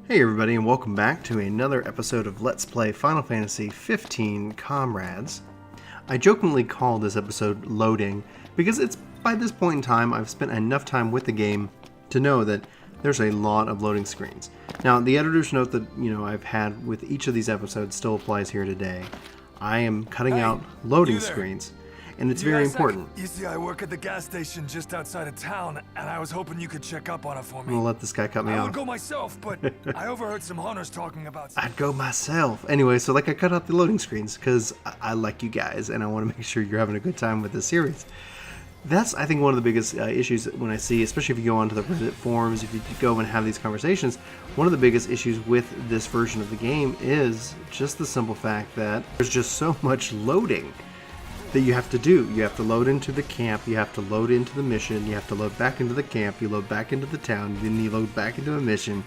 Hey everybody, and welcome back to another episode of Let's Play Final Fantasy XV Comrades. I jokingly call this episode Loading because it's by this point in time I've spent enough time with the game to know that there's a lot of loading screens. Now the editor's note that I've had with each of these episodes still applies here today. I am cutting out loading screens. And it's very important. You see, I work at the gas station just outside of town, and I was hoping you could check up on it for me. I'm gonna let this guy cut me off. I would go myself, but I overheard some hunters talking about... I'd go myself. Anyway, so I cut out the loading screens because I like you guys, and I want to make sure you're having a good time with this series. That's, I think, one of the biggest issues when I see, especially if you go onto the Reddit forums, if you go and have these conversations, one of the biggest issues with this version of the game is just the simple fact that there's just so much loading that you have to do. You have to load into the camp, you have to load into the mission, you have to load back into the camp, you load back into the town, then you load back into a mission,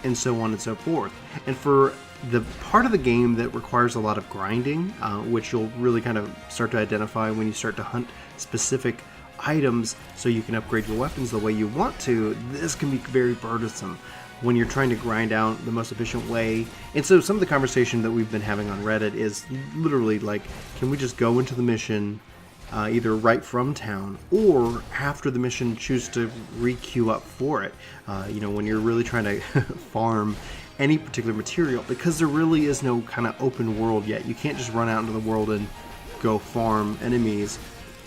and so on and so forth. And for the part of the game that requires a lot of grinding, which you'll really kind of start to identify when you start to hunt specific items so you can upgrade your weapons the way you want to, this can be very burdensome when you're trying to grind out the most efficient way. And so some of the conversation that we've been having on Reddit is literally like, can we just go into the mission either right from town or after the mission choose to re-queue up for it, when you're really trying to farm any particular material, because there really is no kind of open world yet. You can't just run out into the world and go farm enemies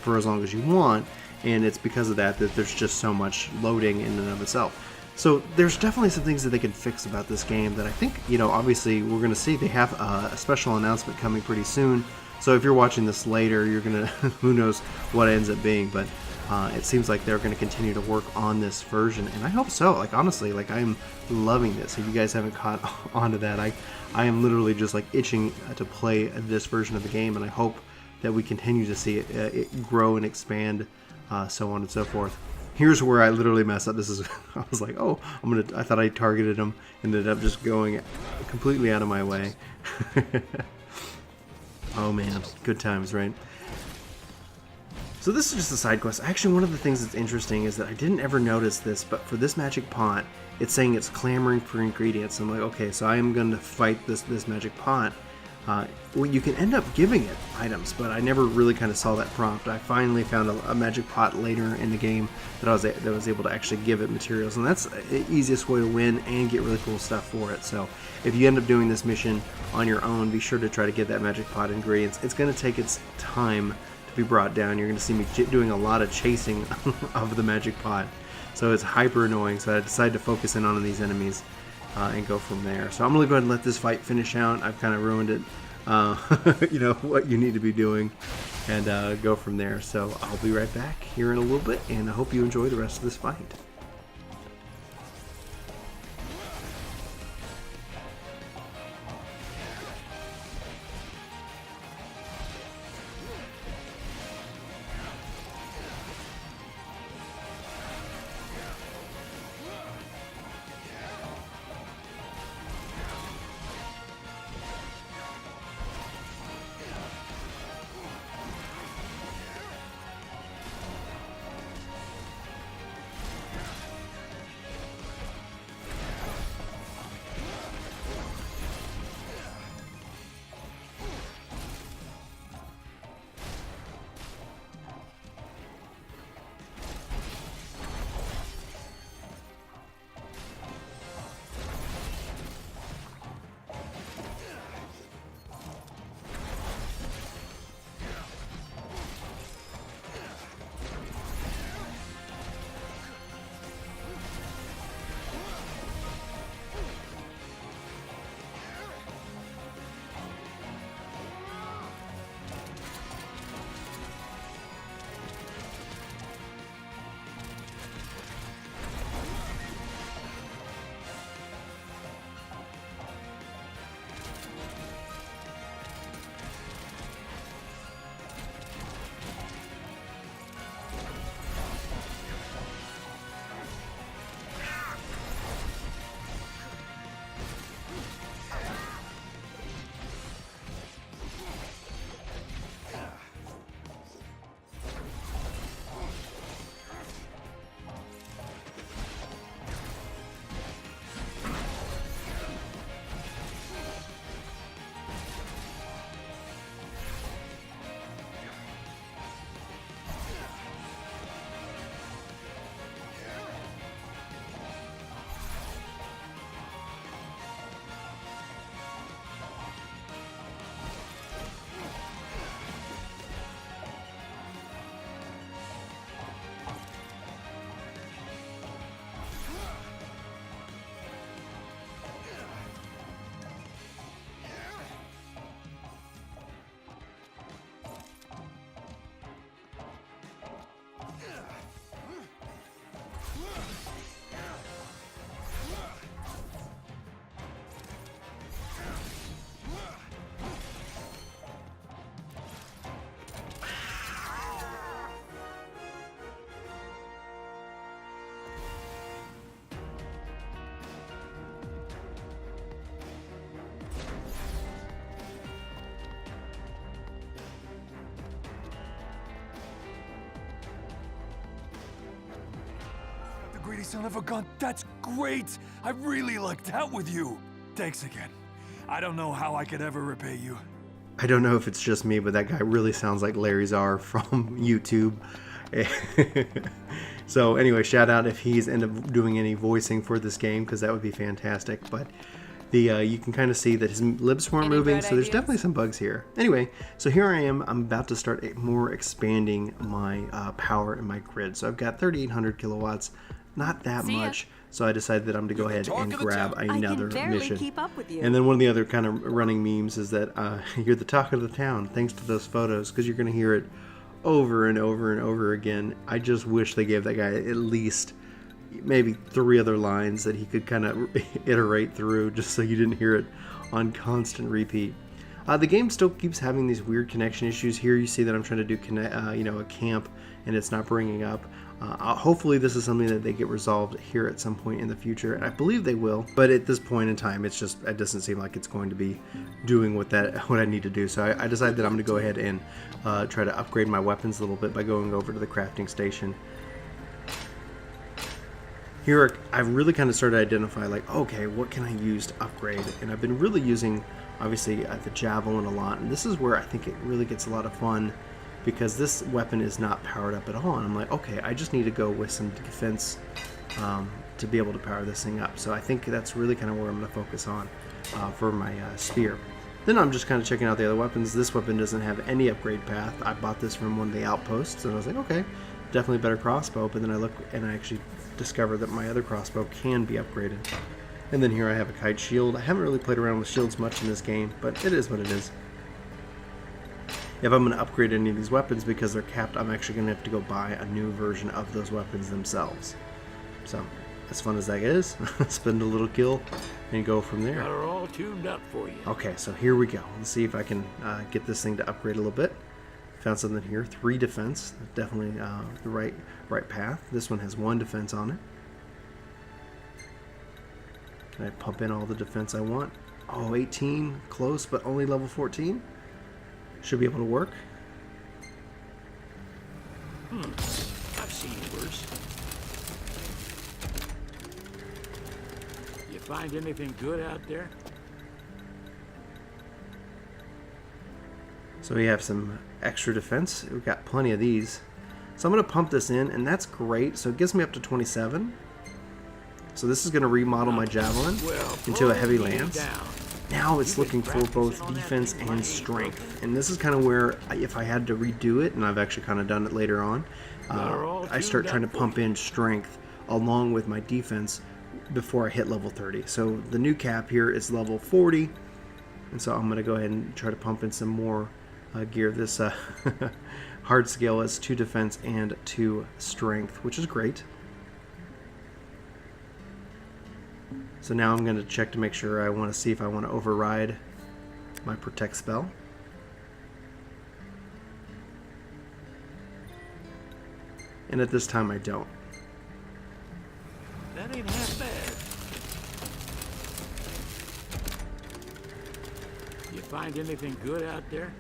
for as long as you want, and it's because of that there's just so much loading in and of itself. So there's definitely some things that they can fix about this game that I think, obviously we're going to see. They have a special announcement coming pretty soon. So if you're watching this later, you're going to, who knows what it ends up being. But it seems like they're going to continue to work on this version. And I hope so. Like, honestly, I'm loving this. If you guys haven't caught on to that, I am literally just itching to play this version of the game. And I hope that we continue to see it grow and expand, so on and so forth. Here's where I literally messed up. I was like, oh, I thought I targeted him, ended up just going completely out of my way. Oh man, good times, right? So this is just a side quest. Actually, one of the things that's interesting is that I didn't ever notice this, but for this magic pot, it's saying it's clamoring for ingredients. I'm like, okay, so I am going to fight this magic pot. Well, you can end up giving it items, but I never really kind of saw that prompt. I finally found a magic pot later in the game that I was able to actually give it materials, and that's the easiest way to win and get really cool stuff for it. So if you end up doing this mission on your own, be sure to try to get that magic pot ingredients. It's going to take its time to be brought down. You're going to see me doing a lot of chasing of the magic pot, so it's hyper annoying. So I decided to focus in on these enemies and go from there. So I'm going to go ahead and let this fight finish out. I've kind of ruined it. What you need to be doing, and go from there. So I'll be right back here in a little bit, and I hope you enjoy the rest of this fight. Brady, son of a gun. That's great. I really lucked out with you. Thanks again. I don't know how I could ever repay you. I don't know if it's just me, but that guy really sounds like Larry Czar from YouTube. So anyway, shout out if he's ended up doing any voicing for this game, because that would be fantastic. But the you can kind of see that his lips weren't moving, so there's definitely some bugs here. Anyway, so here I am. I'm about to start expanding my power in my grid. So I've got 3,800 kilowatts, not that much. So I decided that I'm going to go ahead and grab another mission. Keep up with you. And then one of the other kind of running memes is that you're the talk of the town thanks to those photos, because you're going to hear it over and over and over again. I just wish they gave that guy at least maybe 3 other lines that he could kind of iterate through, just so you didn't hear it on constant repeat. The game still keeps having these weird connection issues. Here you see that I'm trying to do a camp, and it's not bringing up. Hopefully this is something that they get resolved here at some point in the future, and I believe they will. But at this point in time, it doesn't seem like it's going to be doing what I need to do. So I decided that I'm going to go ahead and try to upgrade my weapons a little bit by going over to the crafting station. Here I've really kind of started to identify, like, okay, what can I use to upgrade? And I've been really using, obviously, the javelin a lot, and this is where I think it really gets a lot of fun, because this weapon is not powered up at all. And I'm like, okay, I just need to go with some defense to be able to power this thing up. So I think that's really kind of where I'm going to focus on for my spear. Then I'm just kind of checking out the other weapons. This weapon doesn't have any upgrade path. I bought this from one of the outposts, and I was like, okay, definitely better crossbow. But then I look and I actually discover that my other crossbow can be upgraded. And then here I have a kite shield. I haven't really played around with shields much in this game, but it is what it is. If I'm going to upgrade any of these weapons because they're capped, I'm actually going to have to go buy a new version of those weapons themselves. So, as fun as that is, spend a little kill and go from there. Got her all tuned up for you. Okay, so here we go. Let's see if I can get this thing to upgrade a little bit. Found something here. 3 defense. Definitely the right path. This one has 1 defense on it. Can I pump in all the defense I want? Oh, 18. Close, but only level 14. Should be able to work. I've seen worse. You find anything good out there? So we have some extra defense. We've got plenty of these. So I'm going to pump this in, and that's great. So it gets me up to 27. So this is going to remodel my javelin into a heavy lance. Now it's looking for both defense and strength. And this is kind of where, if I had to redo it, and I've actually kind of done it later on, I start trying to pump in strength along with my defense before I hit level 30. So the new cap here is level 40. And so I'm going to go ahead and try to pump in some more gear. This hard scale is 2 defense and 2 strength, which is great. So now I'm going to check to make sure. I want to see if I want to override my protect spell. And at this time I don't. That ain't half bad. You find anything good out there?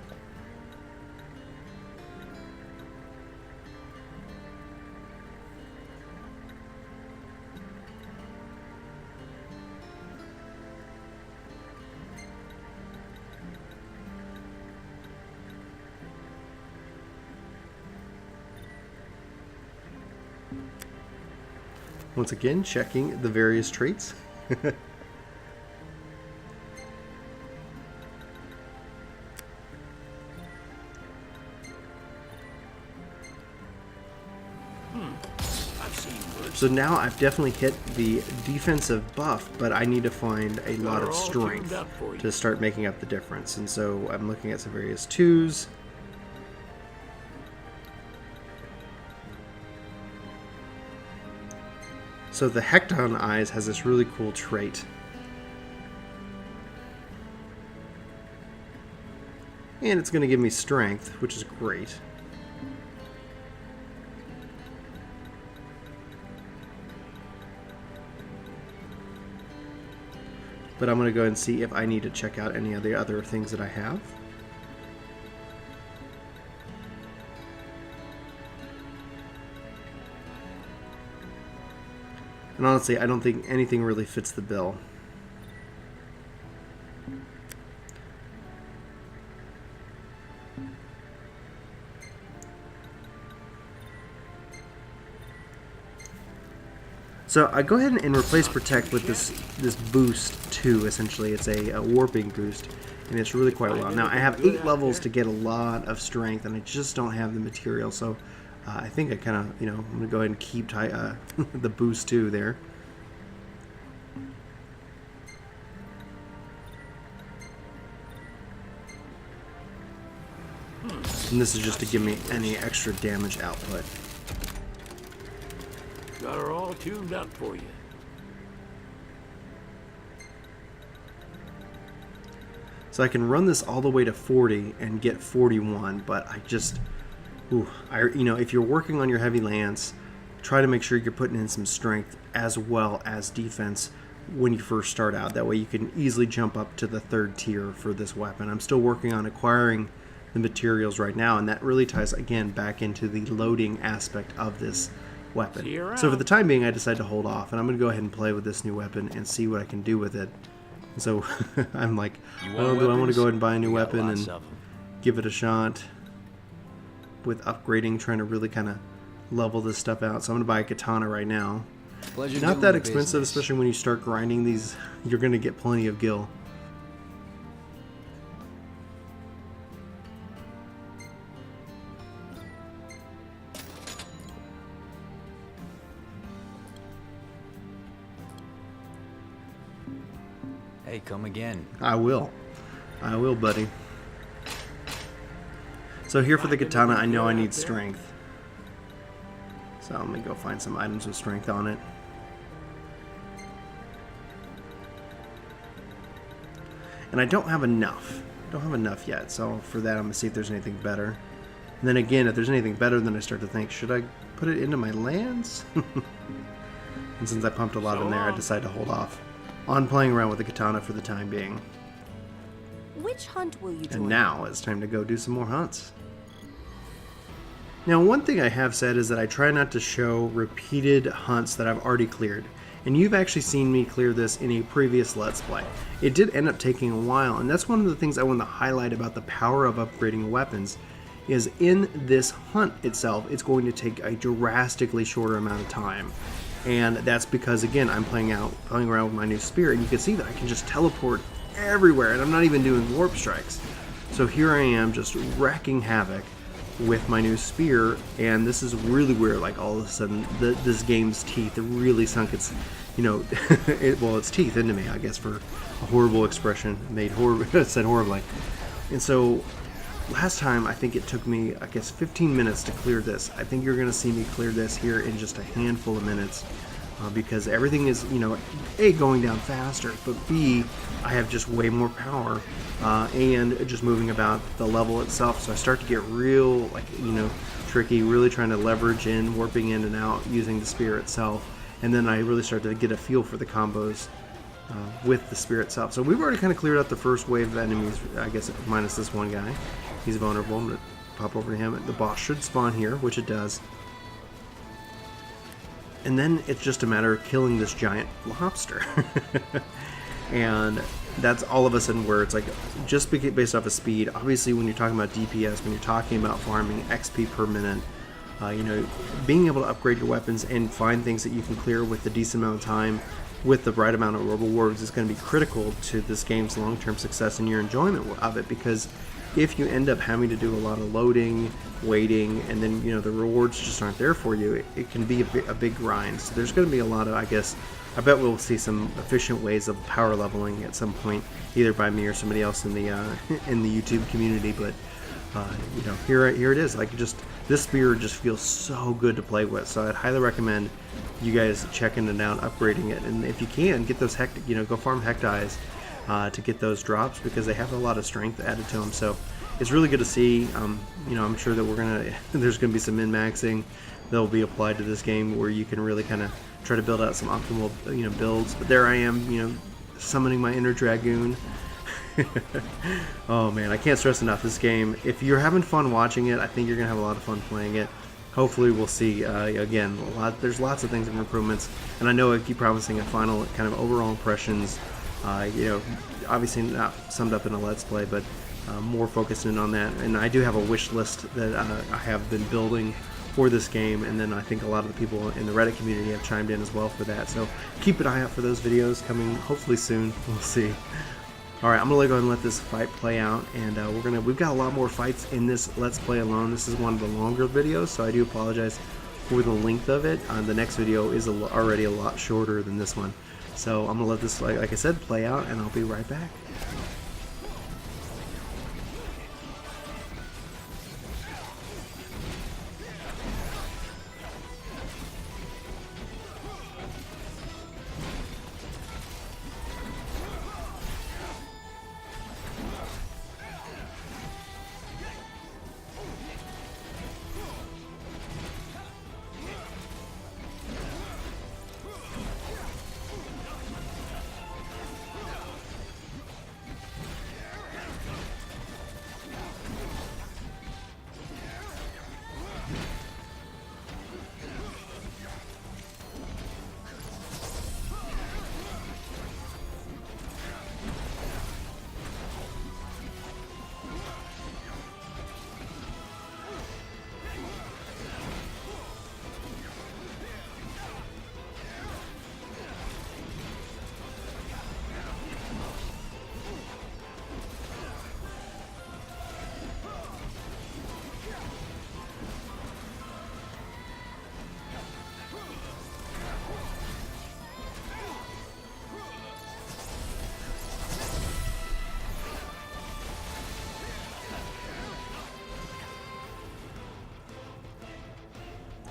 Once again, checking the various traits. So now I've definitely hit the defensive buff, but I need to find a lot of strength to start making up the difference. And so I'm looking at some various 2s. So the Hecton Eyes has this really cool trait. And it's going to give me strength, which is great. But I'm going to go and see if I need to check out any of the other things that I have. And honestly, I don't think anything really fits the bill. So I go ahead and replace Protect with this boost too. Essentially, it's a warping boost, and it's really quite well. Now I have 8 levels to get a lot of strength, and I just don't have the material. So I think I kind of, I'm gonna go ahead and keep the boost too there. And this is just to give me any extra damage output. Got her all tuned up for you. So I can run this all the way to 40 and get 41, but I just, if you're working on your heavy lance, try to make sure you're putting in some strength as well as defense when you first start out. That way you can easily jump up to the 3rd tier for this weapon. I'm still working on acquiring the materials right now, and that really ties again back into the loading aspect of this weapon. So for the time being, I decided to hold off, and I'm going to go ahead and play with this new weapon and see what I can do with it. And so I'm like, well, do I want to go ahead and buy a new weapon and give it a shot with upgrading, trying to really kind of level this stuff out. So I'm going to buy a katana right now. Not that expensive, especially when you start grinding these. You're going to get plenty of gil. Hey, come again. I will, buddy. So here for the katana, I know I need strength. So let me go find some items with strength on it. And I don't have enough. Yet. So for that, I'm going to see if there's anything better. And then again, if there's anything better, then I start to think, should I put it into my lands? And since I pumped a lot in there, I decided to hold off on playing around with the katana for the time being. Which hunt will you join? And now it's time to go do some more hunts. Now, one thing I have said is that I try not to show repeated hunts that I've already cleared. And you've actually seen me clear this in a previous Let's Play. It did end up taking a while, and that's one of the things I want to highlight about the power of upgrading weapons, is in this hunt itself, it's going to take a drastically shorter amount of time. And that's because, again, I'm playing around with my new spear, and you can see that I can just teleport everywhere, and I'm not even doing warp strikes. So here I am just wrecking havoc with my new spear, and this is really where, like, all of a sudden this game's teeth really sunk its, its teeth into me, I guess, for a horrible expression, said horribly. And so last time, I think it took me, 15 minutes to clear this. I think you're going to see me clear this here in just a handful of minutes, because everything is, A, going down faster, but B, I have just way more power, and just moving about the level itself. So I start to get real, tricky, really trying to leverage in, warping in and out, using the spear itself. And then I really start to get a feel for the combos with the spear itself. So we've already kind of cleared out the first wave of enemies, I guess, minus this one guy. He's vulnerable. I'm going to pop over to him. The boss should spawn here, which it does. And then it's just a matter of killing this giant lobster. And that's all of a sudden where it's like, just based off of speed. Obviously, when you're talking about DPS, when you're talking about farming XP per minute, being able to upgrade your weapons and find things that you can clear with a decent amount of time, with the right amount of rewards, is going to be critical to this game's long-term success and your enjoyment of it. Because if you end up having to do a lot of loading, waiting, and then the rewards just aren't there for you, it can be a big grind. So there's going to be a lot of, I bet we'll see some efficient ways of power leveling at some point, either by me or somebody else in the YouTube community. But here it is. This spear just feels so good to play with. So I'd highly recommend you guys checking it out, upgrading it, and if you can, get those go farm hectides to get those drops, because they have a lot of strength added to them. So it's really good to see. I'm sure that there's gonna be some min-maxing that will be applied to this game, where you can really kind of try to build out some optimal builds. But there I am, summoning my inner dragoon. Oh man, I can't stress enough, this game, if you're having fun watching it, I think you're gonna have a lot of fun playing it. hopefully we'll see again there's lots of things of improvements, and I know I keep promising a final kind of overall impressions, you know, obviously not summed up in a let's play, but more focused in on that. And I do have a wish list that I have been building for this game, and then I think a lot of the people in the Reddit community have chimed in as well for that, so keep an eye out for those videos coming hopefully soon. We'll see. Alright, I'm gonna go ahead and let this fight play out, and we've got a lot more fights in this Let's Play alone. This is one of the longer videos, so I do apologize for the length of it. The next video is already a lot shorter than this one, so I'm gonna let this, like I said, play out, and I'll be right back.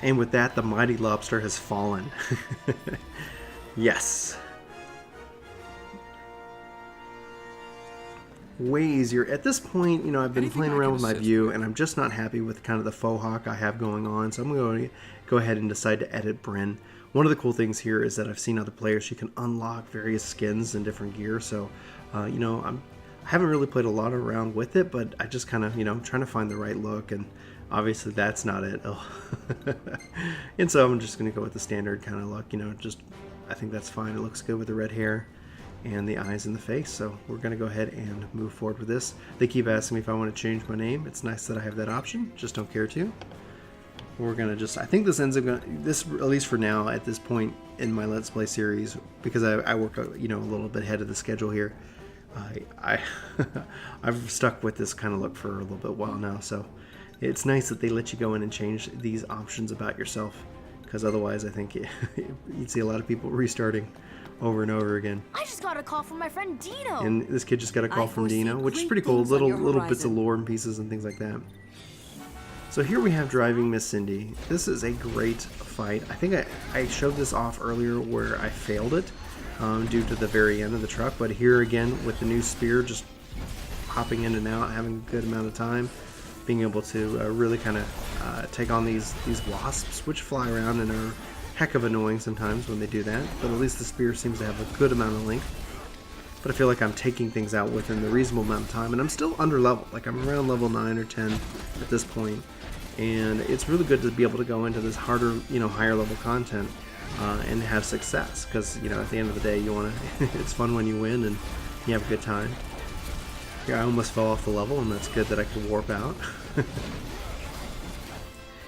And with that, the mighty lobster has fallen. Yes. Way easier. At this point, you know, I've been playing around with my view, and I'm just not happy with kind of the faux hawk I have going on, so I'm going to go ahead and decide to edit Bryn. One of the cool things here is that I've seen other players, you can unlock various skins and different gear, so, you know, I haven't really played a lot around with it, but I just kind of, you know, I'm trying to find the right look, and obviously that's not it. Oh. And so I'm just going to go with the standard kind of look, you know, just, I think that's fine. It looks good with the red hair and the eyes and the face, so we're going to go ahead and move forward with this. They keep asking me if I want to change my name. It's nice that I have that option, just don't care to. We're going to just, I think this ends up going, this, at least for now, at this point in my Let's Play series, because I work, you know, a little bit ahead of the schedule here, I've stuck with this kind of look for a little bit while now, so it's nice that they let you go in and change these options about yourself, because otherwise I think you'd see a lot of people restarting over and over again. I just got a call from my friend Dino. And this kid just got a call from Dino, which is pretty cool. Little bits of lore and pieces and things like that. So here we have driving Miss Cindy. This is a great fight. I think I showed this off earlier where I failed it due to the very end of the truck, but here again with the new spear, just hopping in and out, having a good amount of time, being able to really kind of take on these wasps, which fly around and are heck of annoying sometimes when they do that, but at least the spear seems to have a good amount of length. But I feel like I'm taking things out within the reasonable amount of time, and I'm still under level. Like, I'm around level 9 or 10 at this point, and it's really good to be able to go into this harder, you know, higher level content and have success, because, you know, at the end of the day, you want to it's fun when you win and you have a good time. Here I almost fell off the level, and that's good that I could warp out.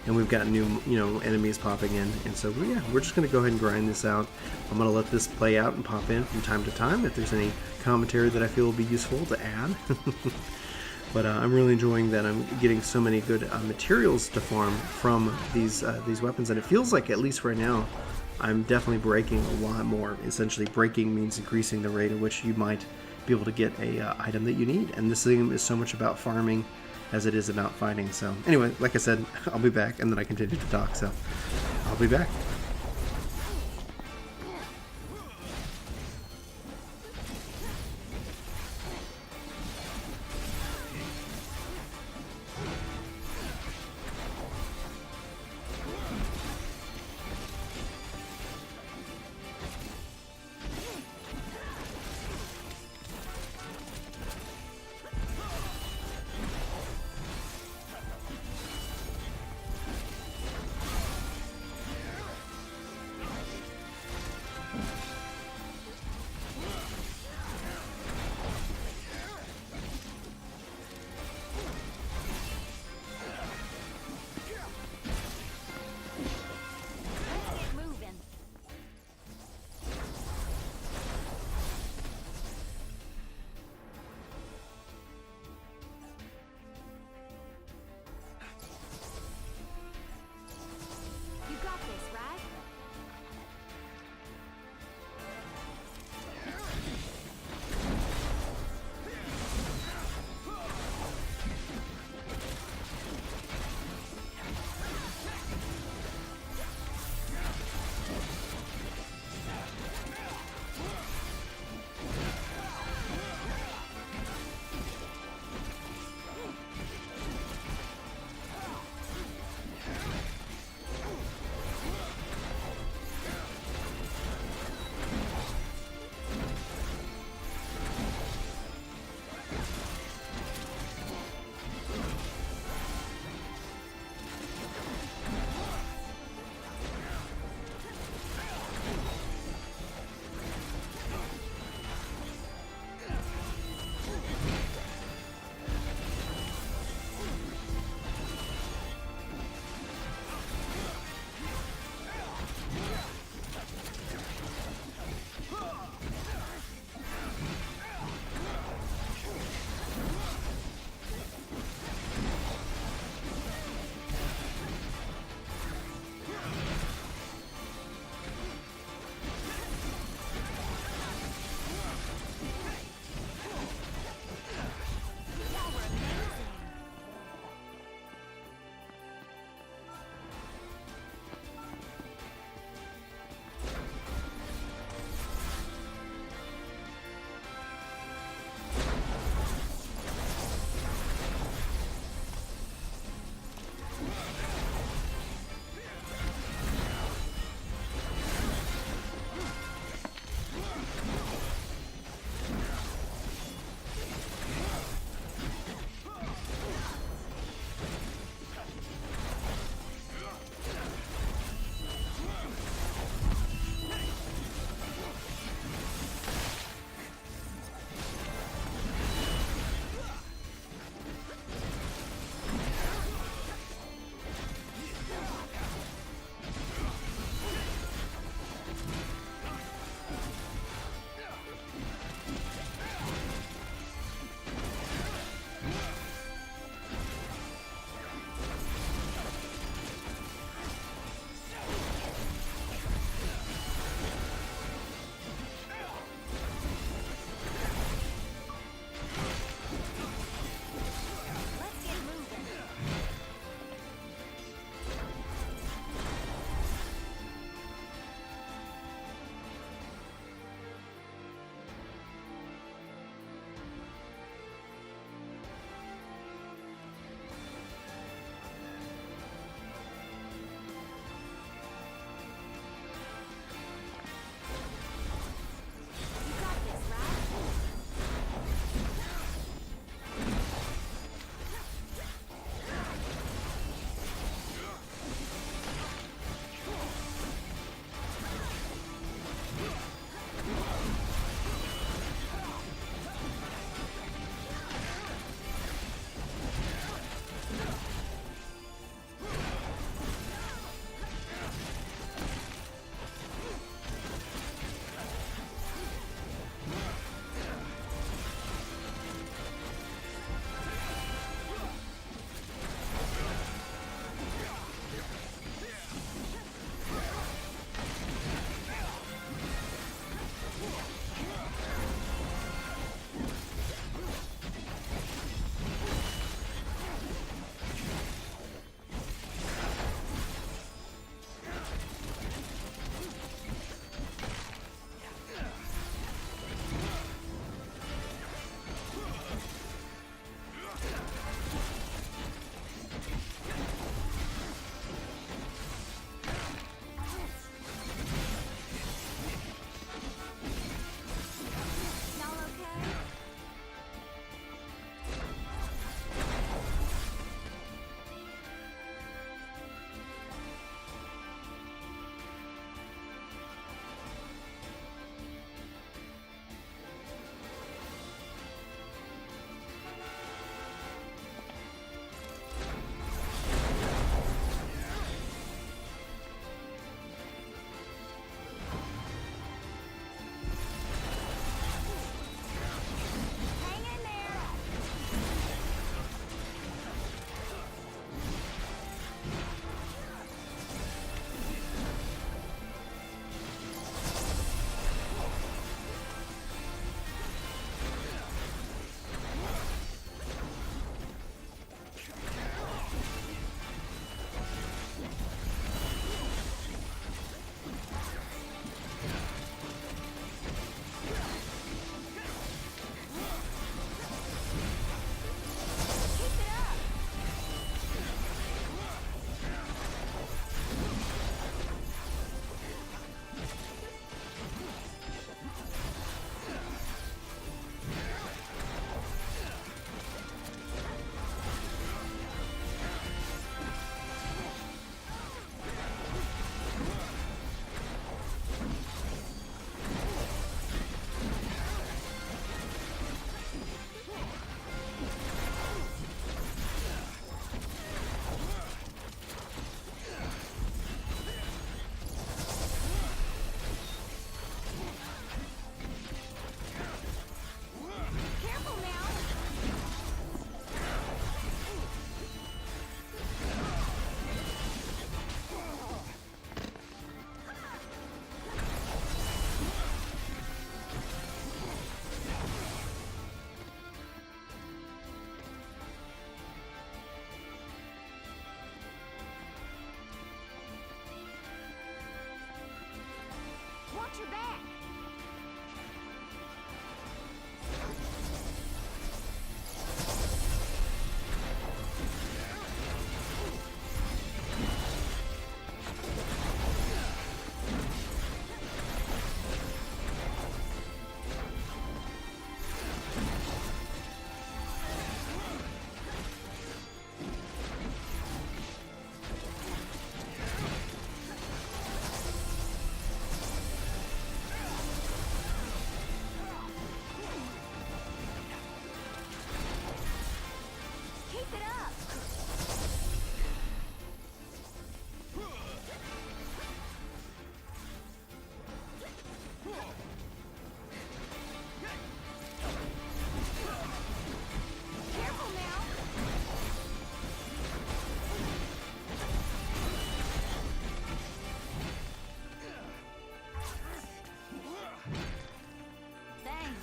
And we've got new, you know, enemies popping in, and so yeah, we're just going to go ahead and grind this out. I'm going to let this play out and pop in from time to time if there's any commentary that I feel will be useful to add. But I'm really enjoying that I'm getting so many good materials to farm from these weapons, and it feels like, at least right now, I'm definitely breaking a lot more. Essentially, breaking means increasing the rate at which you might be able to get a item that you need, and this thing is so much about farming as it is about fighting. So anyway, like I said, I'll be back, and then I continue to talk, so I'll be back.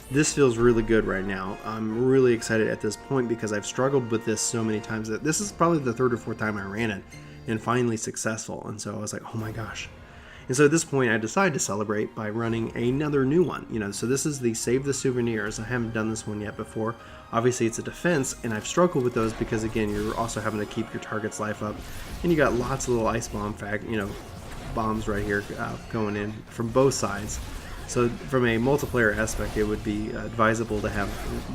This feels really good right now. I'm really excited at this point because I've struggled with this so many times that this is probably the third or fourth time I ran it and finally successful. And so I was like, oh my gosh. And so at this point I decided to celebrate by running another new one. So this is the Save the Souvenirs. I haven't done this one yet before. Obviously it's a defense, and I've struggled with those because again, you're also having to keep your target's life up. And you got lots of little ice bomb bombs right here going in from both sides. So from a multiplayer aspect, it would be advisable to have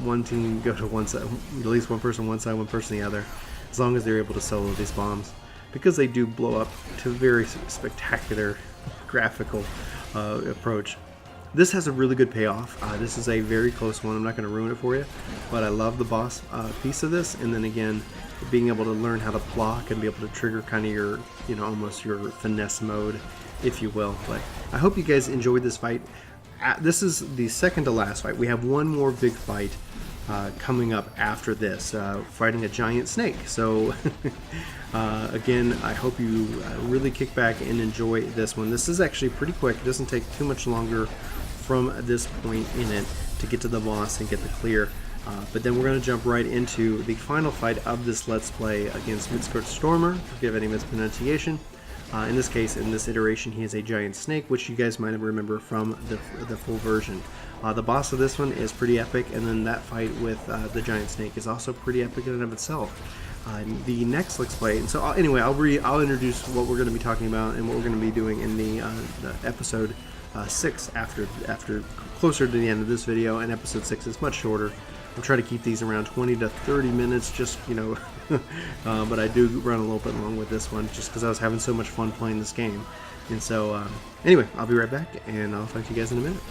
one team go to one side, at least one person one side, one person the other, as long as they're able to solo these bombs, because they do blow up to a very spectacular graphical approach. This has a really good payoff. This is a very close one. I'm not going to ruin it for you, but I love the boss piece of this, and then again, being able to learn how to block and be able to trigger kind of your, almost your finesse mode, if you will. But I hope you guys enjoyed this fight. This is the second to last fight. We have one more big fight coming up after this, fighting a giant snake. So again, I hope you really kick back and enjoy this one. This is actually pretty quick. It doesn't take too much longer from this point in it to get to the boss and get the clear. But then we're going to jump right into the final fight of this Let's Play against Midskirt Stormer. Forgive any mispronunciation. In this case, in this iteration, he is a giant snake, which you guys might remember from the full version. The boss of this one is pretty epic, and then that fight with the giant snake is also pretty epic in and of itself. The next Let's Play, and so anyway, I'll introduce what we're going to be talking about and what we're going to be doing in the episode 6 after closer to the end of this video, and episode 6 is much shorter. I'm trying to keep these around 20 to 30 minutes, just, but I do run a little bit long with this one, just because I was having so much fun playing this game. And so, anyway, I'll be right back, and I'll talk to you guys in a minute.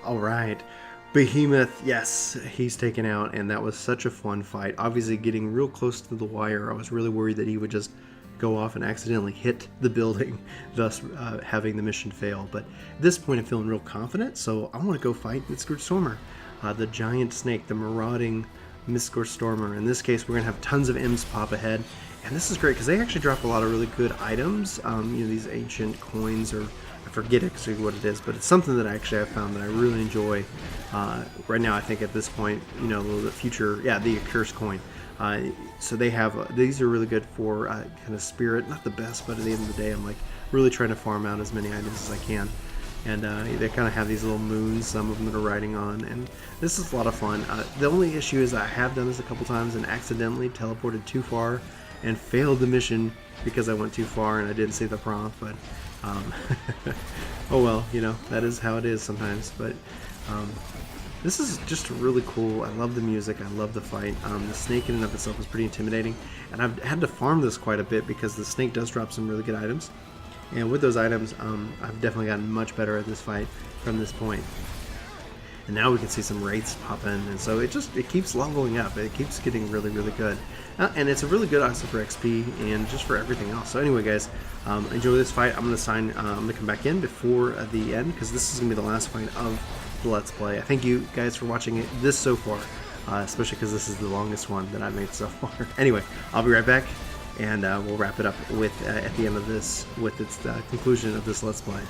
Alright, Behemoth, yes, he's taken out, and that was such a fun fight. Obviously getting real close to the wire, I was really worried that he would just go off and accidentally hit the building, thus having the mission fail. But at this point, I'm feeling real confident, so I want to go fight Mistgore Stormer, the giant snake, the marauding Mistgore Stormer. In this case, we're going to have tons of imps pop ahead, and this is great because they actually drop a lot of really good items. These ancient coins, or I forget actually what it is, but it's something that I actually have found that I really enjoy. Right now, I think at this point, the future, the accursed coin. So they have these are really good for kind of spirit, not the best, but at the end of the day, I'm like really trying to farm out as many items as I can. And they kind of have these little moons, some of them that are riding on, and this is a lot of fun. The only issue is I have done this a couple times and accidentally teleported too far and failed the mission because I went too far and I didn't see the prompt, but oh well, that is how it is sometimes. But this is just really cool. I love the music. I love the fight. The snake in and of itself is pretty intimidating, and I've had to farm this quite a bit because the snake does drop some really good items. And with those items, I've definitely gotten much better at this fight from this point. And now we can see some wraiths pop in, and so it keeps leveling up. It keeps getting really, really good. And it's a really good also for XP and just for everything else. So anyway, guys, enjoy this fight. I'm gonna come back in before the end because this is gonna be the last fight of the Let's Play. I thank you guys for watching this so far, especially because this is the longest one that I've made so far. Anyway, I'll be right back. And we'll wrap it up with at the end of this with its conclusion of this Let's Play.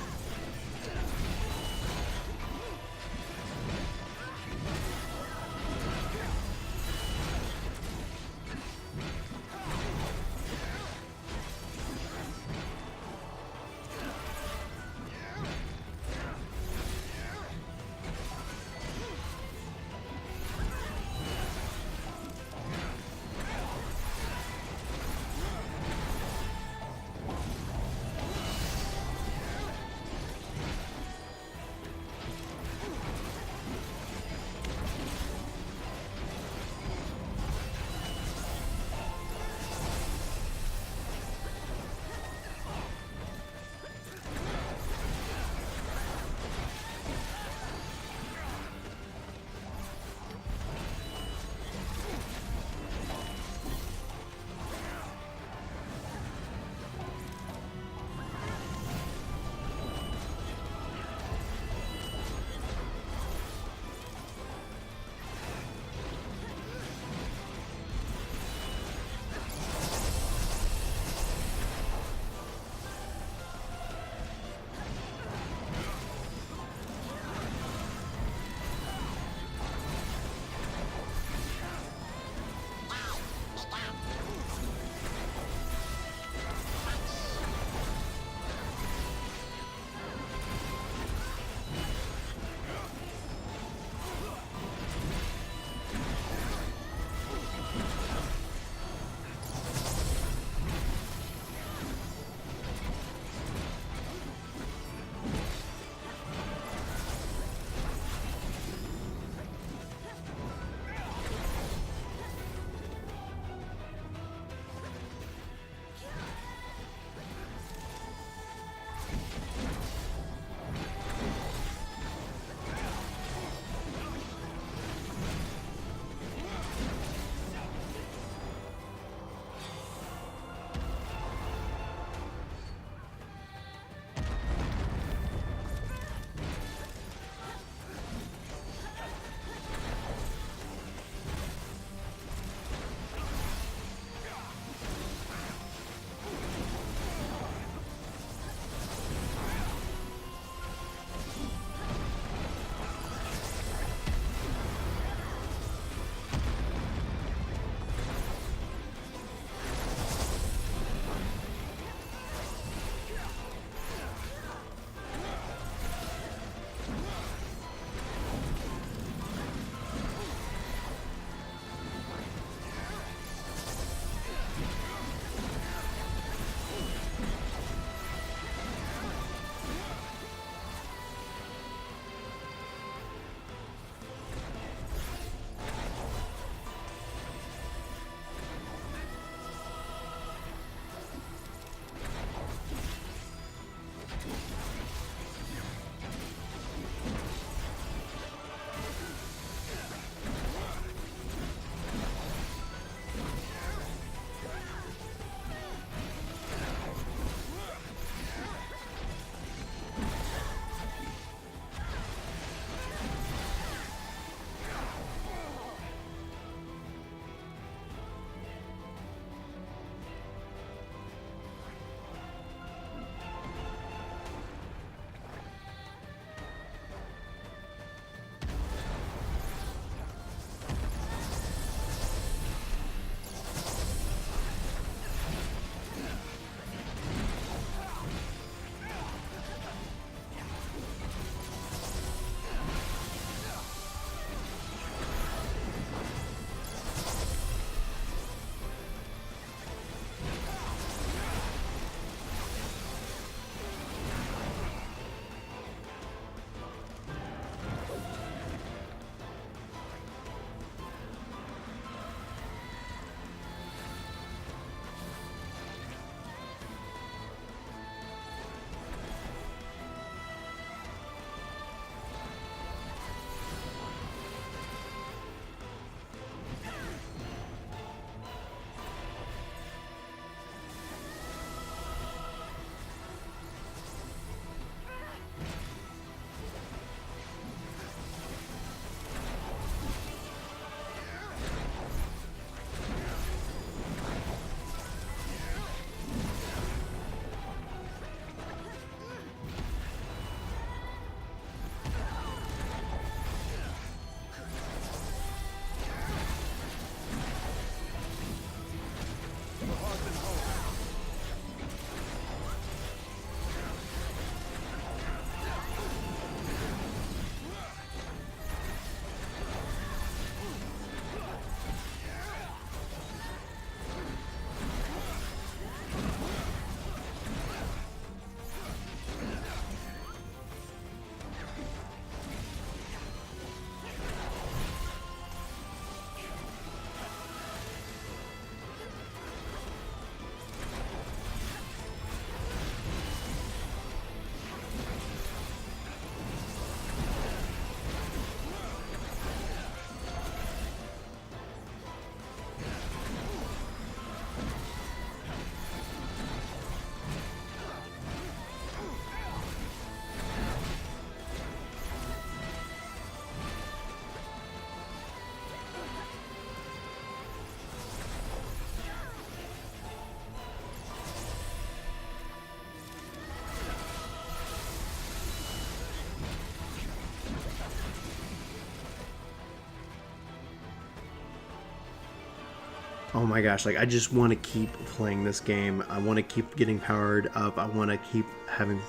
oh my gosh, like I just want to keep playing this game. I want to keep getting powered up. I want to keep having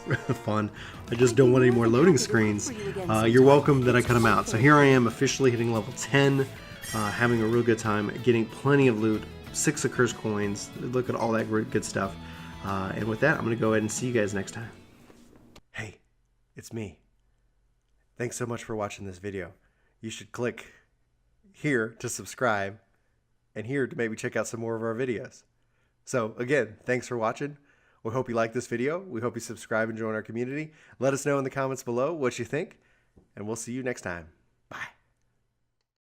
fun. I just don't want any more loading screens. You're welcome that I cut them out. So here I am officially hitting level 10, having a real good time, getting plenty of loot, 6 accursed coins. Look at all that good stuff. And with that, I'm going to go ahead and see you guys next time. Hey, it's me. Thanks so much for watching this video. You should click here to subscribe and here to maybe check out some more of our videos. So again, thanks for watching. We hope you like this video. We hope you subscribe and join our community. Let us know in the comments below what you think, and we'll see you next time. Bye.